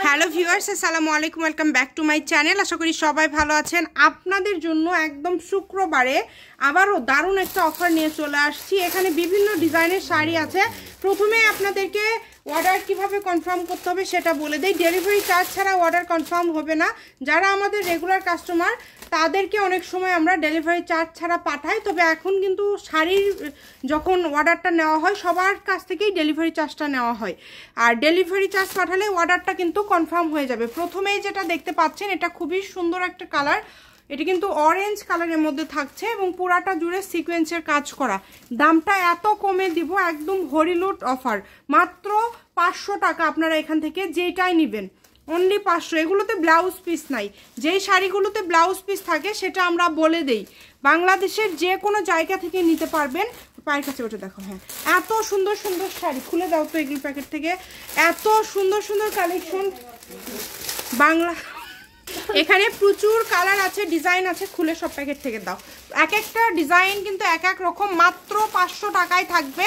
Hello viewers, আসসালামু আলাইকুম, welcome back to my channel. আশা করি সবাই ভালো আছেন। আপনাদের জন্য একদম শুক্রবারে আবারও দারুণ একটা অফার নিয়ে চলে আসছি। এখানে বিভিন্ন ডিজাইনের শাড়ি আছে। প্রথমে আপনাদেরকে অর্ডার কিভাবে কনফার্ম করতে হবে সেটা বলে দেই। ডেলিভারি চার্জ ছাড়া অর্ডার কনফার্ম হবে না। যারা আমাদের রেগুলার কাস্টমার তাদেরকে অনেক সময় আমরা ডেলিভারি চার্জ ছাড়া পাঠাই, তবে এখন কিন্তু শাড়ির যখন অর্ডারটা নেওয়া হয় সবার কাছ থেকেই ডেলিভারি চার্জটা নেওয়া হয়। আর ডেলিভারি চার্জ পাঠালে অর্ডারটা কিন্তু কনফার্ম হয়ে যাবে। প্রথমেই যেটা দেখতে পাচ্ছেন এটা খুবই সুন্দর একটা কালার। এটা কিন্তু অরেঞ্জ কালারের মধ্যে থাকছে এবং পুরাটা জুড়ে সিকোয়েন্সের কাজ করা। দামটা এত কমে দিব, একদম হরিলুট অফার, মাত্র 500 টাকা। আপনারা এখান থেকে যেটাই নেবেন অনলি 500। এগুলোতে ব্লাউজ পিস নাই। যেই শাড়িগুলোতে ব্লাউজ পিস থাকে সেটা আমরা বলে দেই। বাংলাদেশের যে কোনো জায়গা থেকে নিতে পারবেন। পায়ের কাছে ওটা দেখো, হ্যাঁ, এত সুন্দর সুন্দর শাড়ি। খুলে দাও তো এগুলো প্যাকেট থেকে। এত সুন্দর সুন্দর কালেকশন বাংলা, এখানে প্রচুর কালার আছে, ডিজাইন আছে। খুলে সব প্যাকেট থেকে দাও। এক একটা ডিজাইন কিন্তু এক এক রকম। মাত্র 500 টাকায় থাকবে।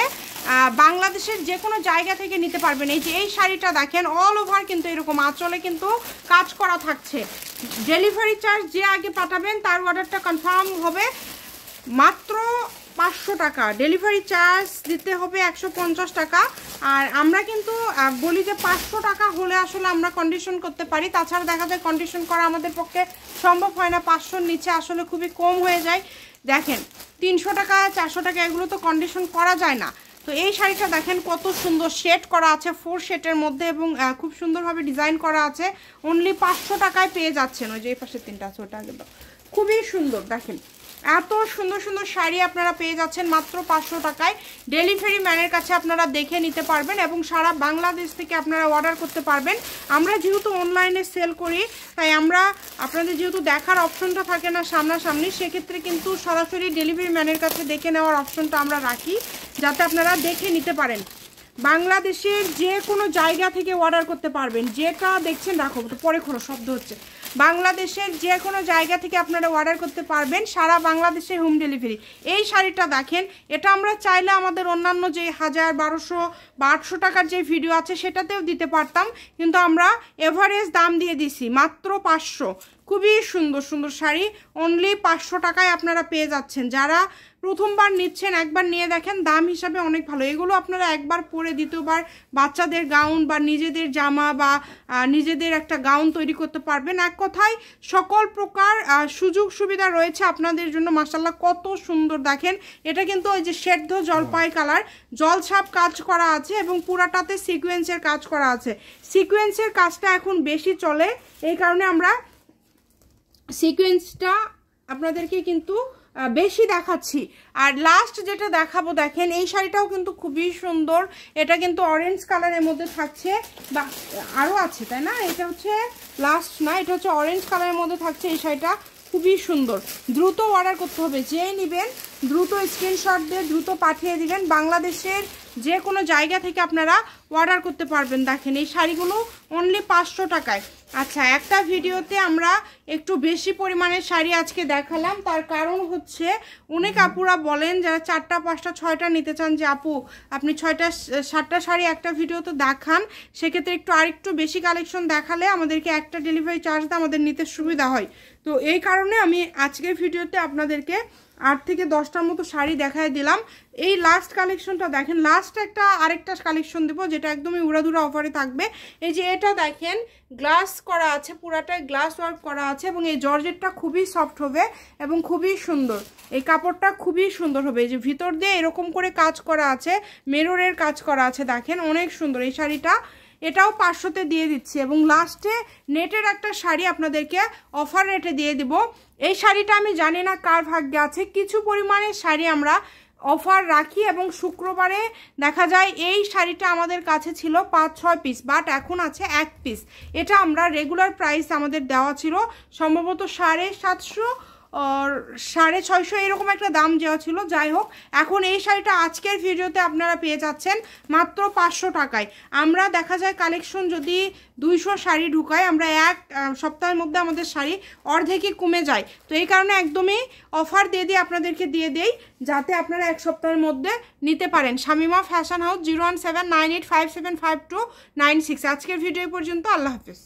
বাংলাদেশের যে কোনো জায়গা থেকে নিতে পারবেন। এই যে এই শাড়িটা দেখেন, অল ওভার কিন্তু এরকম আঁচলে কিন্তু কাজ করা থাকছে। ডেলিভারি চার্জ যে আগে পাঠাবেন তার অর্ডারটা কনফার্ম হবে। মাত্র 500 টাকা। ডেলিভারি চার্জ দিতে হবে 150 টাকা। আর আমরা কিন্তু বলি যে 500 টাকা হলে আসলে আমরা কন্ডিশন করতে পারি। তাছাড়া দেখা যায় কন্ডিশন করা আমাদের পক্ষে সম্ভব হয় না। 500-র নিচে আসলে খুবই কম হয়ে যায়। দেখেন 300 টাকা 400 টাকা এগুলো তো কন্ডিশন করা যায় না। তো এই শাড়িটা দেখেন কত সুন্দর শেড করা আছে, 4 শেডের মধ্যে, এবং খুব সুন্দরভাবে ডিজাইন করা আছে। অনলি 500 টাকায় পেয়ে যাচ্ছেন। ওই যে এই পাশে 3টা আছে, ওটা আগে দাও। খুবই সুন্দর, দেখেন এত সুন্দর সুন্দর শাড়ি আপনারা পেয়ে যাচ্ছেন মাত্র 500 টাকায়। ডেলিভারি ম্যানের কাছে আপনারা দেখে নিতে পারবেন এবং সারা বাংলাদেশ থেকে আপনারা অর্ডার করতে পারবেন। আমরা যেহেতু অনলাইনে সেল করি তাই আমরা আপনাদের যেহেতু দেখার অপশনটা থাকে না সামনাসামনি, সেক্ষেত্রে কিন্তু সরাসরি ডেলিভারি ম্যানের কাছে দেখে নেওয়ার অপশনটা আমরা রাখি যাতে আপনারা দেখে নিতে পারেন। বাংলাদেশের যে কোনো জায়গা থেকে অর্ডার করতে পারবেন। যেটা দেখছেন রাখো, পরে খরচ শব্দ হচ্ছে। বাংলাদেশের যে কোনো জায়গা থেকে আপনারা অর্ডার করতে পারবেন, সারা বাংলাদেশে হোম ডেলিভারি। এই শাড়িটা দেখেন, এটা আমরা চাইলে আমাদের অন্যান্য যে 1000, 1200 বা 800 টাকার যে ভিডিও আছে সেটাতেও দিতে পারতাম, কিন্তু আমরা এভারেজ দাম দিয়ে দিছি মাত্র 500। খুবই সুন্দর সুন্দর শাড়ি অনলি 500 টাকায় আপনারা পেয়ে যাচ্ছেন। যারা প্রথমবার নিচ্ছেন একবার নিয়ে দেখেন, দাম হিসাবে অনেক ভালো। এগুলো আপনারা একবার পরে দ্বিতীয়বার বাচ্চাদের গাউন বা নিজেদের জামা বা নিজেদের একটা গাউন তৈরি করতে পারবেন। এক কথায় সকল প্রকার সুযোগ সুবিধা রয়েছে আপনাদের জন্য। মাশাআল্লাহ কত সুন্দর দেখেন। এটা কিন্তু ওই যে সেদ্ধ জলপাই কালার, জলছাপ কাজ করা আছে এবং পুরাটাতে সিকোয়েন্সের কাজ করা আছে। সিকোয়েন্সের কাজটা এখন বেশি চলে, এই কারণে আমরা সিকোয়েন্সটা আপনাদেরকে কিন্তু বেশি দেখাচ্ছি। আর লাস্ট যেটা দেখাবো দেখেন, এই শাড়িটাও কিন্তু খুবই সুন্দর। এটা কিন্তু অরেঞ্জ কালারের মধ্যে থাকছে, বা আরও আছে তাই না? এটা হচ্ছে লাস্ট না, এটা হচ্ছে অরেঞ্জ কালারের মধ্যে থাকছে। এই শাড়িটা খুবই সুন্দর। দ্রুত অর্ডার করতে হবে। যে নেবেন দ্রুত স্ক্রিনশট দিয়ে দ্রুত পাঠিয়ে দিবেন। বাংলাদেশের যে কোনো জায়গা থেকে আপনারা অর্ডার করতে পারবেন। দেখেন এই শাড়িগুলো অনলি 500 টাকায়। আচ্ছা, একটা ভিডিওতে আমরা একটু বেশি পরিমাণের শাড়ি আজকে দেখালাম, তার কারণ হচ্ছে অনেক আপুরা বলেন যারা 4টা 5টা 6টা নিতে চান যে আপু আপনি 6টা 7টা শাড়ি একটা ভিডিওতে দেখান, সেক্ষেত্রে আরেকটু বেশি কালেকশন দেখালে আমাদেরকে একটা ডেলিভারি চার্জটা আমাদের নিতে সুবিধা হয়। তো এই কারণে আমি আজকের ভিডিওতে আপনাদেরকে 8 থেকে 10টার মতো শাড়ি দেখায় দিলাম। এই লাস্ট কালেকশনটা দেখেন, লাস্ট আরেকটা কালেকশন দেবো যেটা একদমই উড়াধুরা অফারে থাকবে। এই যে এটা দেখেন, গ্লাস করা আছে, পুরাটাই গ্লাস ওয়ার্ক করা আছে এবং এই জর্জেটটা খুবই সফট হবে এবং খুবই সুন্দর। এই কাপড়টা খুবই সুন্দর হবে। এই যে ভিতর দিয়ে এরকম করে কাজ করা আছে, মিররের কাজ করা আছে, দেখেন অনেক সুন্দর এই শাড়িটা। এটাও 500-তে দিয়ে দিচ্ছি এবং লাস্টে নেটের একটা শাড়ি আপনাদেরকে অফার রেটে দিয়ে দিব। এই শাড়িটা আমি জানি না কার ভাগ্যে আছে, কিছু পরিমাণে শাড়ি আমরা অফার রাখি এবং শুক্রবারে দেখা যায় এই শাড়িটা আমাদের কাছে ছিল 5-6 পিস, বাট এখন আছে 1 পিস। এটা আমরা রেগুলার প্রাইস আমাদের দেওয়া ছিল সম্ভবত 750 650 এরকম একটা দাম দেওয়া ছিল। যাই হোক, এখন এই শাড়িটা আজকের ভিডিওতে আপনারা পেয়ে যাচ্ছেন মাত্র 500 টাকায়। আমরা দেখা যায় কালেকশন যদি 200 শাড়ি ঢুকাই, আমরা এক সপ্তাহের মধ্যে আমাদের শাড়ি অর্ধেকই কমে যায়। তো এই কারণে একদমই অফার দিয়ে আপনাদেরকে দিয়ে দেই, যাতে আপনারা এক সপ্তাহের মধ্যে নিতে পারেন। Shamima fashion house 01798575296। আজকের ভিডিও পর্যন্ত, আল্লাহ হাফেজ।